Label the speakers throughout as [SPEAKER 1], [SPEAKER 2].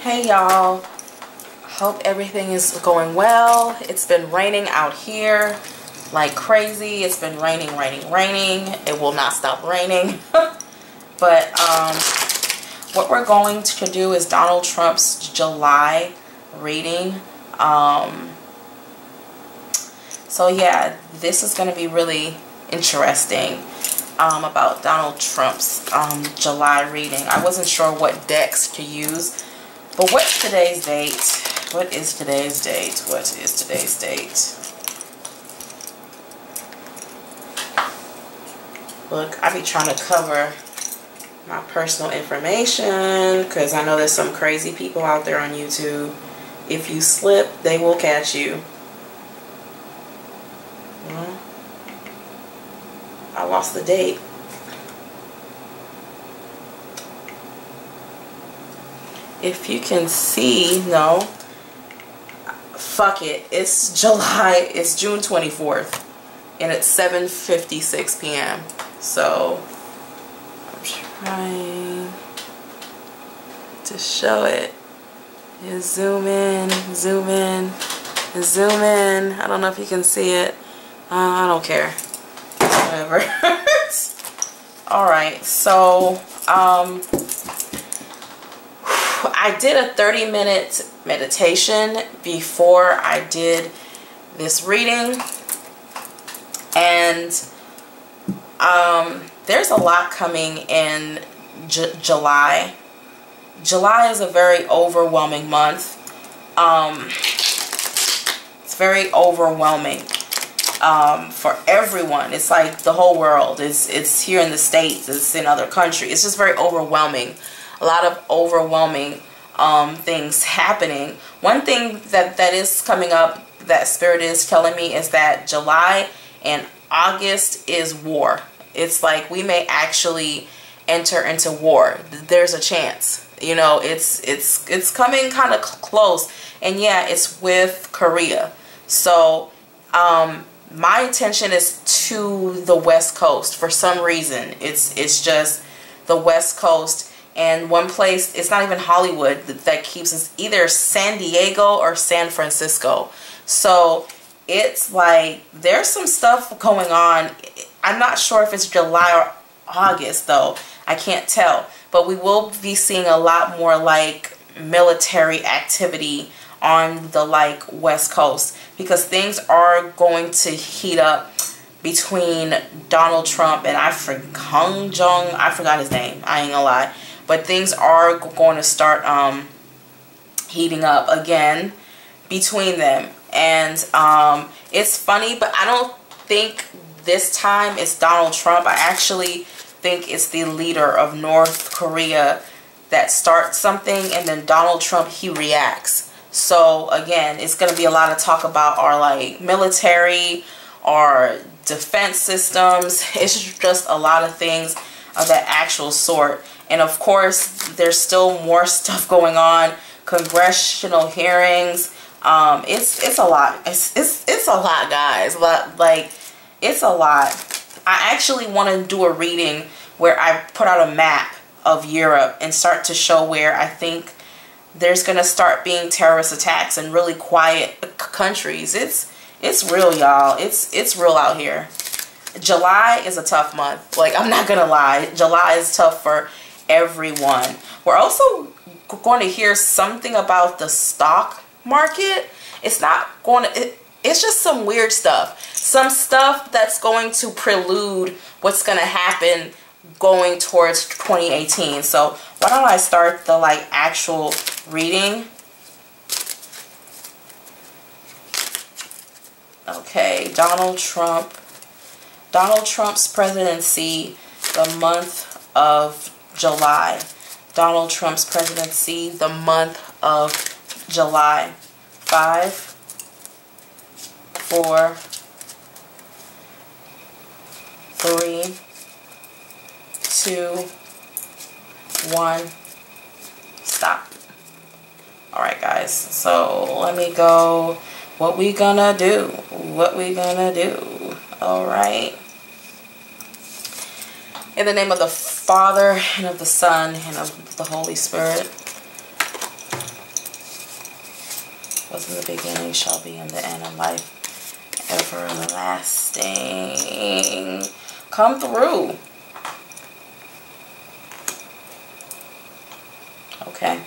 [SPEAKER 1] Hey y'all, hope everything is going well. It's been raining out here like crazy. It's been raining. It will not stop raining. But what we're going to do is Donald Trump's July reading. So yeah, this is going to be really interesting about Donald Trump's July reading. I wasn't sure what decks to use. But what's today's date? What is today's date? Look, I be trying to cover my personal information because I know there's some crazy people out there on YouTube. If you slip, they will catch you. Well, I lost the date. If you can see, no, fuck it, it's July, it's June 24th, and it's 7:56 p.m. So, I'm trying to show it. You zoom in. I don't know if you can see it. I don't care. Whatever. Alright, so, I did a 30-minute meditation before I did this reading, and there's a lot coming in July. July is a very overwhelming month. It's very overwhelming for everyone. It's like the whole world. It's here in the States. It's in other countries. It's just very overwhelming. A lot of overwhelming things happening. One thing that is coming up that Spirit is telling me is that July and August is war. It's like we may actually enter into war. There's a chance. You know, it's coming kind of close. And yeah, it's with Korea. So my attention is to the West Coast for some reason. It's just the West Coast. And one place, it's not even Hollywood that keeps us, either San Diego or San Francisco. So it's like there's some stuff going on. I'm not sure if it's July or August though. I can't tell. But we will be seeing a lot more like military activity on the like West Coast, because things are going to heat up between Donald Trump and Hung Jung. I forgot his name. I ain't gonna lie. But things are going to start heating up again between them. And it's funny, but I don't think this time it's Donald Trump. I actually think it's the leader of North Korea that starts something, and then Donald Trump, he reacts. So again, it's going to be a lot of talk about our like military, our defense systems. It's just a lot of things of that actual sort. And of course, there's still more stuff going on. Congressional hearings. It's a lot. It's a lot, guys. Like, it's a lot. I actually want to do a reading where I put out a map of Europe and start to show where I think there's gonna start being terrorist attacks in really quiet countries. It's real, y'all. It's real out here. July is a tough month. Like, I'm not gonna lie. July is tough for everyone. We're also going to hear something about the stock market. It's not going to, it's just some weird stuff. Some stuff that's going to prelude what's going to happen going towards 2018. So why don't I start the like actual reading? Okay, Donald Trump's presidency, the month of July. Donald Trump's presidency, the month of July. 5, 4, 3, 2, 1, stop. Alright guys, so let me go. What we gonna do? Alright. In the name of the Father, and of the Son, and of the Holy Spirit. Was in the beginning, shall be in the end of life, everlasting. Come through. Okay.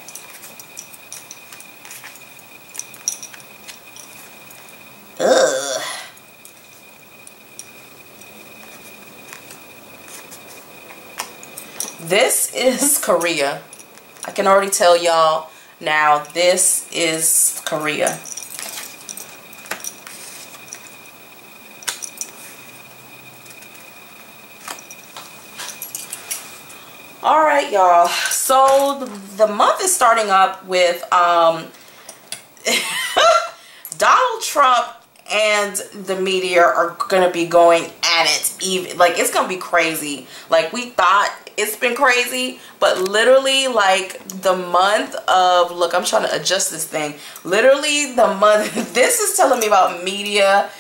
[SPEAKER 1] Ugh. This is Korea. I can already tell y'all now, this is Korea. All right, y'all. So the month is starting up with Donald Trump and the media are gonna be going at it. Even like it's gonna be crazy. Like we thought it's been crazy, but literally like the month of, look, I'm trying to adjust this thing. Literally the month. This is telling me about media.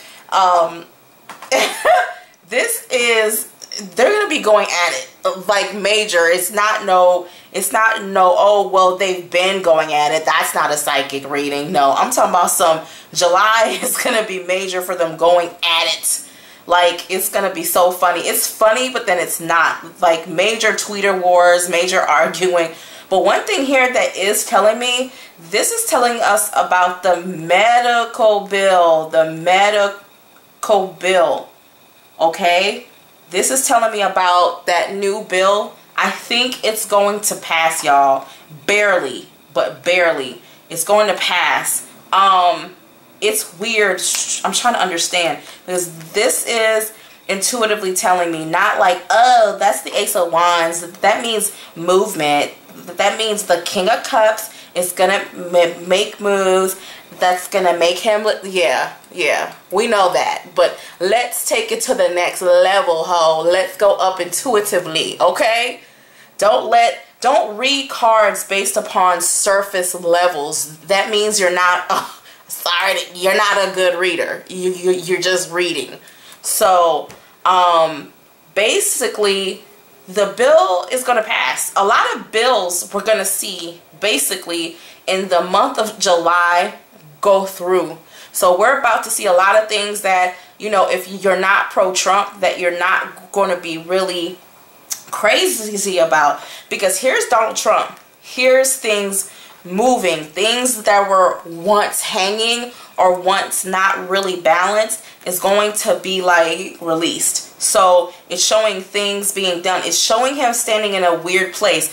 [SPEAKER 1] This is. They're gonna be going at it like major. It's not no, oh well, they've been going at it. That's not a psychic reading. No, I'm talking about some July is gonna be major for them going at it. Like it's gonna be so funny. It's funny, but then it's not. Like major Twitter wars, major arguing. But one thing here that is telling me, this is telling us about the medical bill. The medical bill. Okay? This is telling me about that new bill. I think it's going to pass, y'all. Barely, but barely. It's going to pass. It's weird. I'm trying to understand. Because this is intuitively telling me, not like, oh, that's the Ace of Wands. That means movement. That means the King of Cups is going to make moves. That's gonna make him look, yeah, we know that, but let's take it to the next level, ho. Let's go up intuitively, okay? Don't read cards based upon surface levels. That means you're not, sorry, you're not a good reader. You're just reading. So basically the bill is gonna pass. A lot of bills we're gonna see basically in the month of July go through. So we're about to see a lot of things that, you know, if you're not pro-Trump, that you're not going to be really crazy about. Because here's Donald Trump. Here's things moving. Things that were once hanging or once not really balanced is going to be like released. So it's showing things being done. It's showing him standing in a weird place.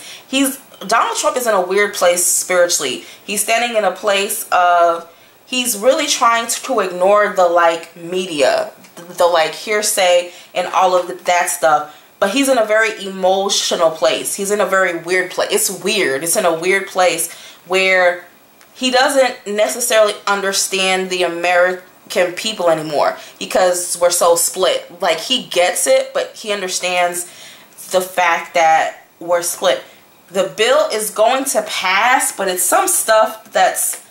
[SPEAKER 1] Donald Trump is in a weird place spiritually. He's standing in a place of, he's really trying to ignore the like media, the like hearsay and all of that stuff. But he's in a very emotional place. He's in a very weird place. It's weird. It's in a weird place where he doesn't necessarily understand the American people anymore because we're so split. Like he gets it, but he understands the fact that we're split. The bill is going to pass, but it's some stuff that's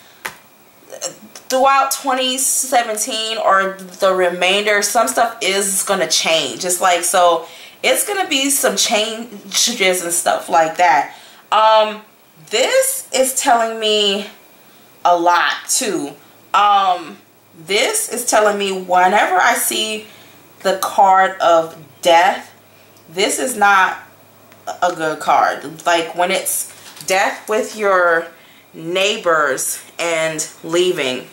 [SPEAKER 1] throughout 2017 or the remainder, some stuff is going to change. It's like, so it's going to be some changes and stuff like that. This is telling me a lot too. This is telling me whenever I see the card of death, this is not a good card. Like when it's death with your neighbors and leaving.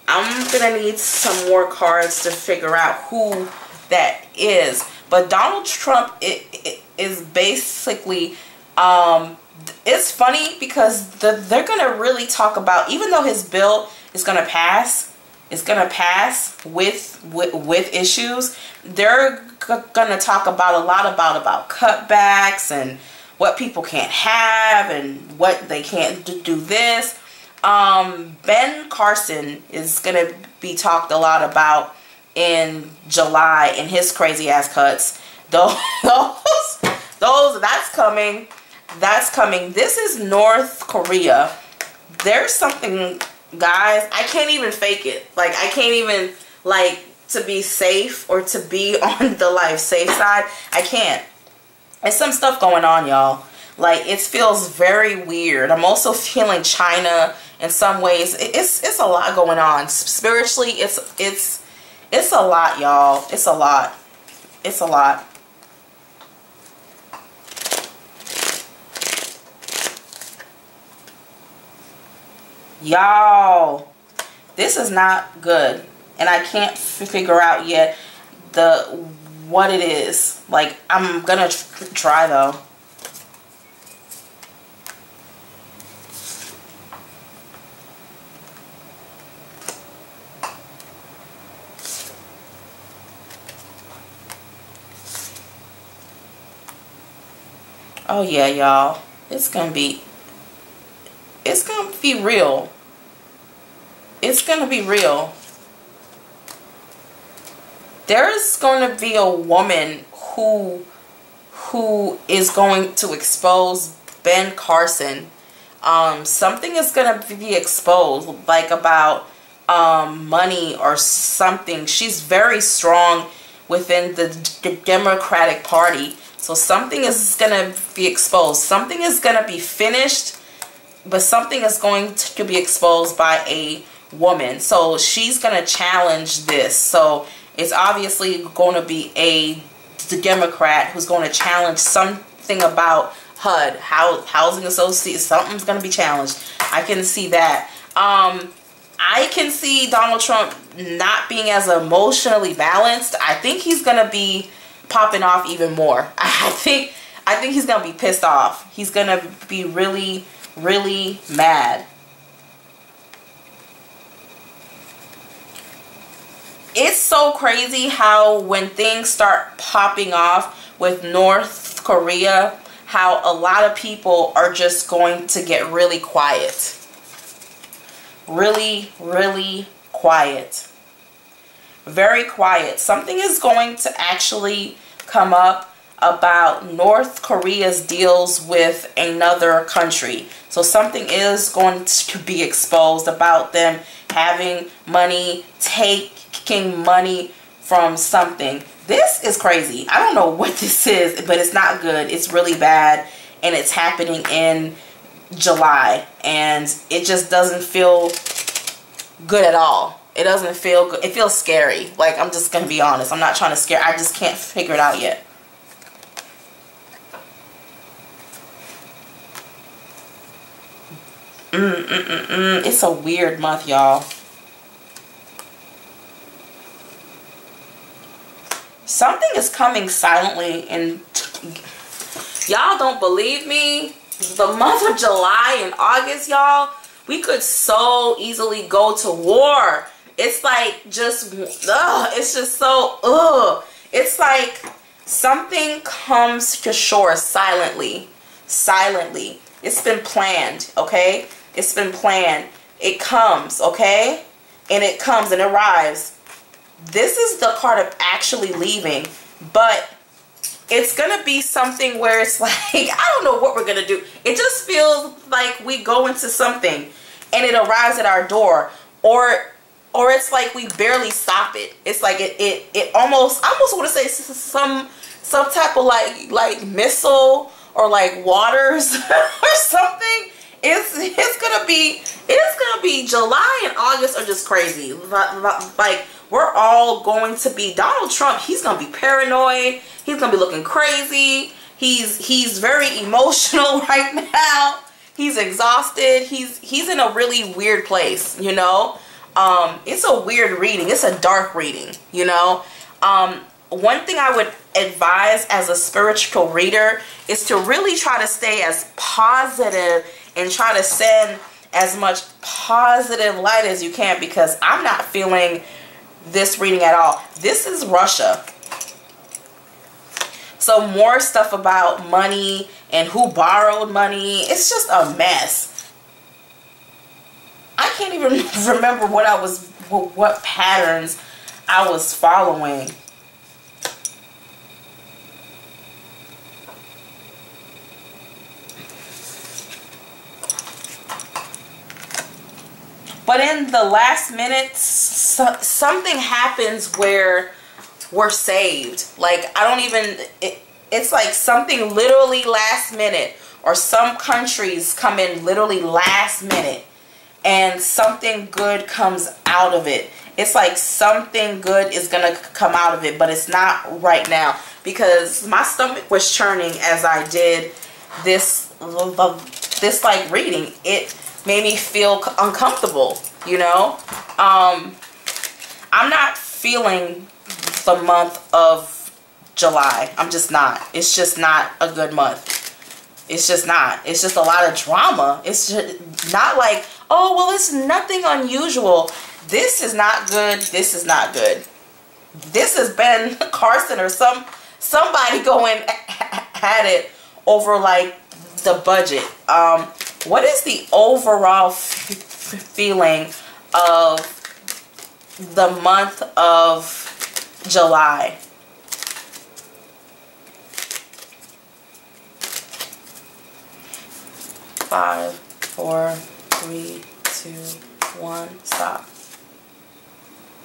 [SPEAKER 1] I'm gonna need some more cards to figure out who that is. But Donald Trump is basically it's funny because they're gonna really talk about, even though his bill is gonna pass, with issues, they're gonna talk about a lot about cutbacks and what people can't have and what they can't do this. Ben Carson is gonna be talked a lot about in July in his crazy ass cuts. That's coming. This is North Korea. There's something, guys, I can't even fake it. Like I can't even, like, to be safe or to be on the life safe side, I can't. There's some stuff going on, y'all. Like, it feels very weird. I'm also feeling China in some ways. It's a lot going on. Spiritually, it's a lot, y'all. It's a lot. It's a lot. Y'all, this is not good. And I can't figure out yet what it is. Like, I'm gonna try though. Oh yeah, y'all. It's gonna be real. It's gonna be real. There's going to be a woman who is going to expose Ben Carson. Something is going to be exposed, like about money or something. She's very strong within the Democratic Party. So something is going to be exposed. Something is going to be finished, but something is going to be exposed by a woman. So she's going to challenge this. So it's obviously going to be the Democrat who's going to challenge something about HUD, Housing Association. Something's going to be challenged. I can see that. I can see Donald Trump not being as emotionally balanced. I think he's going to be popping off even more. I think he's going to be pissed off. He's going to be really, really mad. It's so crazy how when things start popping off with North Korea, how a lot of people are just going to get really quiet. Really, really quiet. Very quiet. Something is going to actually come up about North Korea's deals with another country. So something is going to be exposed about them having money, taking money from something. This is crazy. I don't know what this is, but it's not good. It's really bad, and it's happening in July, and it just doesn't feel good at all. It doesn't feel good. It feels scary. Like, I'm just gonna be honest. I'm not trying to scare. I just can't figure it out yet. It's a weird month, y'all. Something is coming silently, and y'all don't believe me. The month of July and August, y'all, we could so easily go to war. It's like just, it's just so, It's like something comes to shore silently. Silently. It's been planned, okay? It's been planned. It comes, okay? And it comes and arrives. This is the card of actually leaving, but it's going to be something where it's like, I don't know what we're going to do. It just feels like we go into something and it arrives at our door, or it's like we barely stop it. It's like it almost, I almost want to say some type of like missile or like waters or something. It's gonna be July and August are just crazy. Like, we're all going to be, Donald Trump, he's gonna be paranoid. He's gonna be looking crazy. He's very emotional right now. He's exhausted. He's in a really weird place, you know. It's a weird reading. It's a dark reading, you know. One thing I would advise as a spiritual reader is to really try to stay as positive and try to send as much positive light as you can, because I'm not feeling this reading at all. This is Russia. So more stuff about money and who borrowed money. It's just a mess. I can't even remember what patterns I was following. But in the last minute, something happens where we're saved. Like, I don't even, it's like something literally last minute or some countries come in literally last minute and something good comes out of it. It's like something good is gonna come out of it, but it's not right now, because my stomach was churning as I did this like reading. It made me feel uncomfortable, you know. I'm not feeling the month of July. I'm just not. It's just not a good month. It's just not. It's just a lot of drama. It's just not like, oh, well, it's nothing unusual. This is not good. This is not good. This has been Carson or somebody going at it over like the budget. What is the overall feeling of the month of July? Five, four, three, two, one, stop.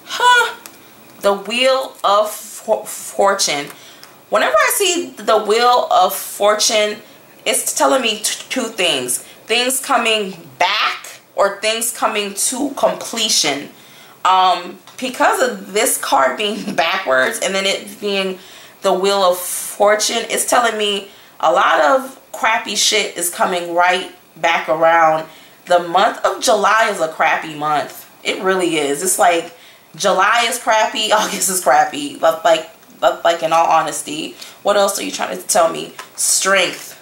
[SPEAKER 1] Huh. The Wheel of Fortune. Whenever I see the Wheel of Fortune, it's telling me two things. Things coming back or things coming to completion. Because of this card being backwards and then it being the Wheel of Fortune, it's telling me a lot of crappy shit is coming right back around. The month of July is a crappy month. It really is. It's like July is crappy, August is crappy. Like in all honesty. What else are you trying to tell me? Strength,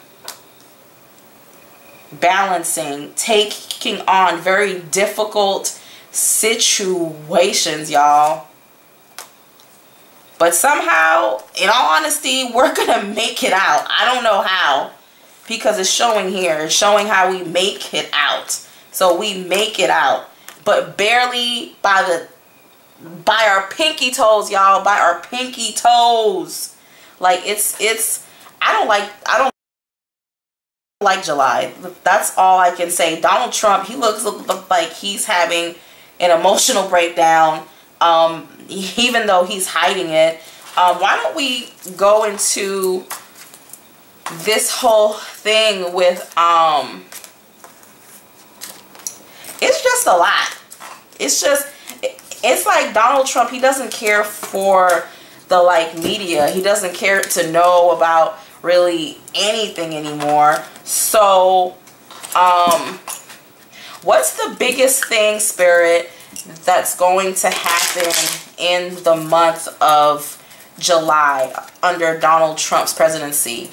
[SPEAKER 1] balancing, taking on very difficult situations, y'all. But somehow, in all honesty, we're gonna make it out. I don't know how, because it's showing here. It's showing how we make it out. So we make it out, but barely by our pinky toes, y'all. By our pinky toes. Like it's. I don't like July. That's all I can say. Donald Trump, he looks like he's having an emotional breakdown. Even though he's hiding it. Why don't we go into this whole thing with it's just a lot. It's like Donald Trump, he doesn't care for the like media. He doesn't care to know about really anything anymore. So what's the biggest thing, Spirit, that's going to happen in the month of July under Donald Trump's presidency?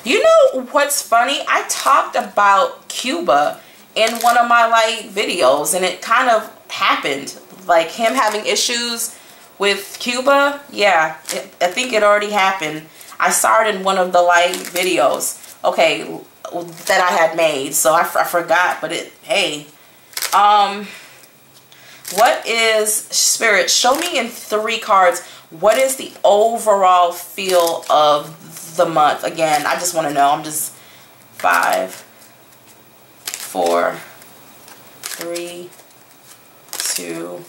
[SPEAKER 1] You know what's funny? I talked about Cuba in one of my like videos, and it kind of happened. Like him having issues with Cuba. Yeah, I think it already happened. I saw it in one of the like videos. Okay, that I had made, so I forgot, but hey. What is, Spirit, show me in 3 cards, what is the overall feel of the month? Again, I just want to know. I'm just 5, 4, 3, 2,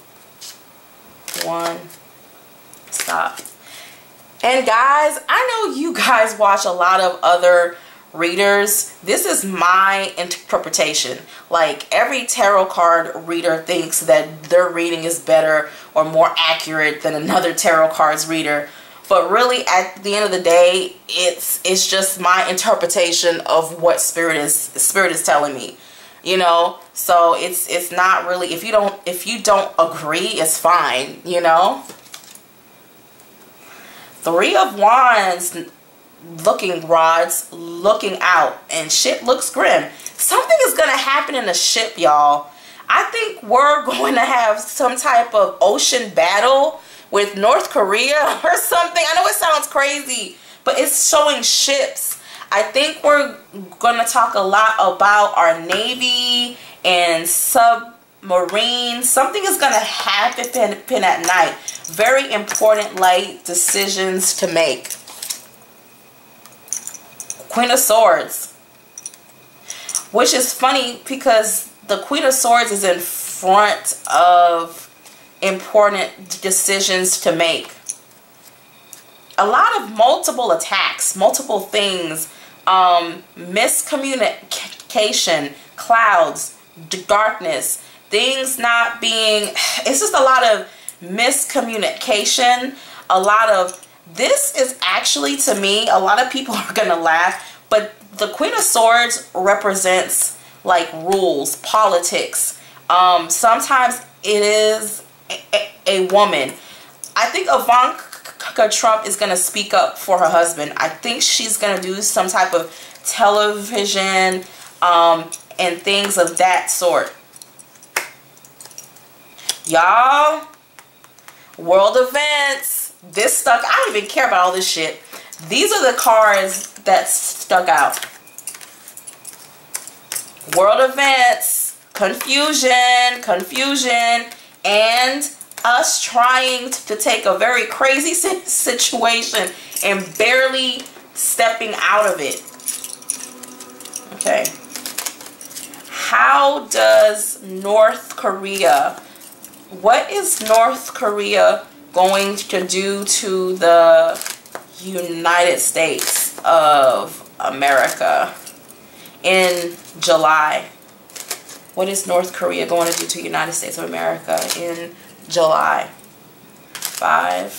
[SPEAKER 1] 1, stop. And guys, I know you guys watch a lot of other readers. This is my interpretation. Like every tarot card reader thinks that their reading is better or more accurate than another tarot cards reader, but really at the end of the day, it's just my interpretation of what spirit is telling me, you know. So it's not really, if you don't agree, it's fine, you know. 3 of Wands, looking rods, looking out, and shit looks grim. Something is gonna happen in the ship, y'all. I think we're going to have some type of ocean battle with North Korea or something. I know it sounds crazy, but it's showing ships. I think we're gonna talk a lot about our Navy and submarines. Something is gonna happen at night. Very important light decisions to make. Queen of Swords, which is funny because the Queen of Swords is in front of important decisions to make. a lot of multiple attacks, multiple things, miscommunication, clouds, darkness, things not being, it's just a lot of miscommunication, a lot of, this is actually, to me, a lot of people are gonna laugh, but the Queen of Swords represents like rules, politics. Sometimes it is a woman. I think Ivanka Trump is going to speak up for her husband. I think she's going to do some type of television and things of that sort. Y'all, world events. This stuck. I don't even care about all this shit. These are the cards that stuck out. World events, confusion, and us trying to take a very crazy situation and barely stepping out of it. Okay. How does North Korea, what is North Korea going to do to the United States of America in July? What is North Korea going to do to the United States of America in July? 5,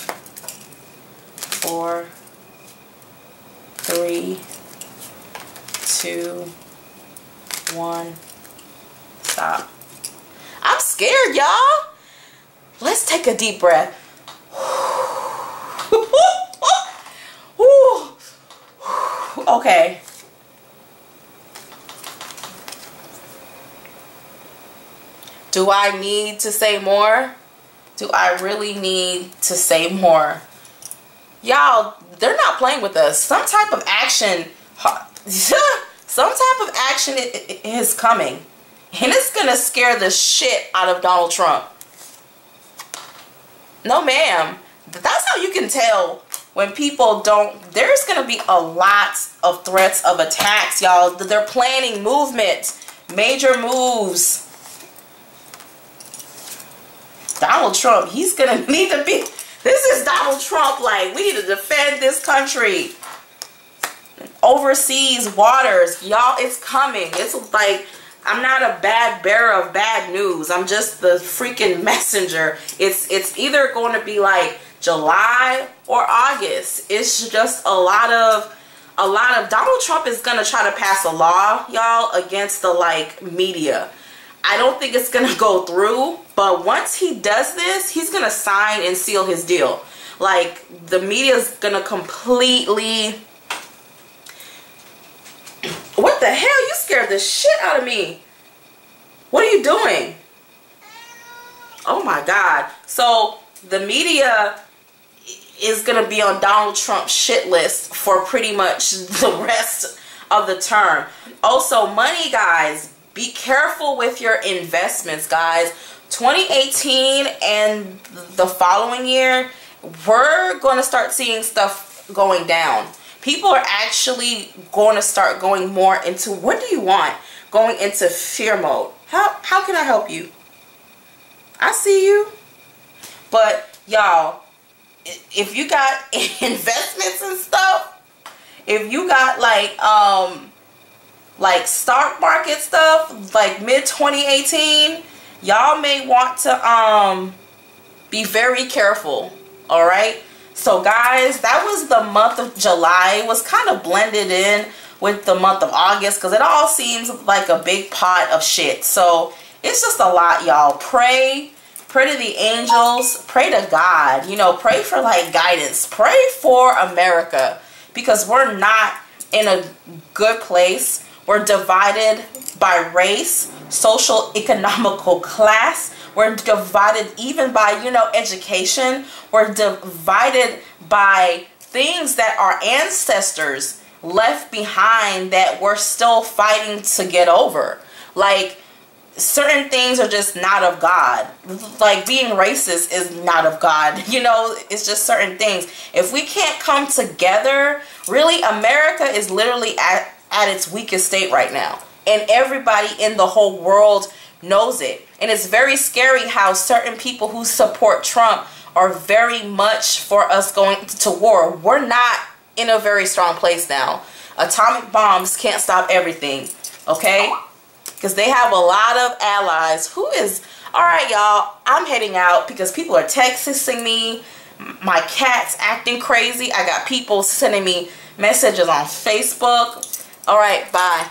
[SPEAKER 1] 4, 3, 2, 1. Stop. I'm scared, y'all. Let's take a deep breath. Okay. Do I need to say more? Do I really need to say more? Y'all, they're not playing with us. Some type of action, is coming. And it's going to scare the shit out of Donald Trump. No, ma'am. That's how you can tell when people don't. There's going to be a lot of threats of attacks, y'all. They're planning movement, major moves. Donald Trump, he's going to need to be. This is Donald Trump. Like, we need to defend this country. Overseas waters. Y'all, it's coming. It's like, I'm not a bad bearer of bad news. I'm just the freaking messenger. It's either going to be like July or August. It's just a lot of Donald Trump is going to try to pass a law, y'all, against the like media. I don't think it's going to go through, but once he does this, he's going to sign and seal his deal. Like, the media is going to completely... What the hell? You scared the shit out of me. What are you doing? Oh my God. So, the media is going to be on Donald Trump's shit list for pretty much the rest of the term. Also, money, guys. Be careful with your investments, guys. 2018 and the following year, we're going to start seeing stuff going down. People are actually going to start going more into, what do you want? Going into fear mode. How can I help you? I see you. But y'all, if you got investments and stuff, if you got like stock market stuff, like mid 2018, y'all may want to be very careful. All right. So guys, that was the month of July. It was kind of blended in with the month of August because it all seems like a big pot of shit. So it's just a lot, y'all. Pray to the angels, pray to God, you know, pray for like guidance, pray for America, because we're not in a good place. We're divided by race, social, economical class. We're divided even by, you know, education. We're divided by things that our ancestors left behind that we're still fighting to get over. Like, certain things are just not of God. Like, being racist is not of God. You know, it's just certain things. If we can't come together, really, America is literally at its weakest state right now. And everybody in the whole world knows it. And it's very scary how certain people who support Trump are very much for us going to war. We're not in a very strong place now. Atomic bombs can't stop everything, okay? Because they have a lot of allies. Who is... All right, y'all. I'm heading out because people are texting me. My cat's acting crazy. I got people sending me messages on Facebook. All right, bye.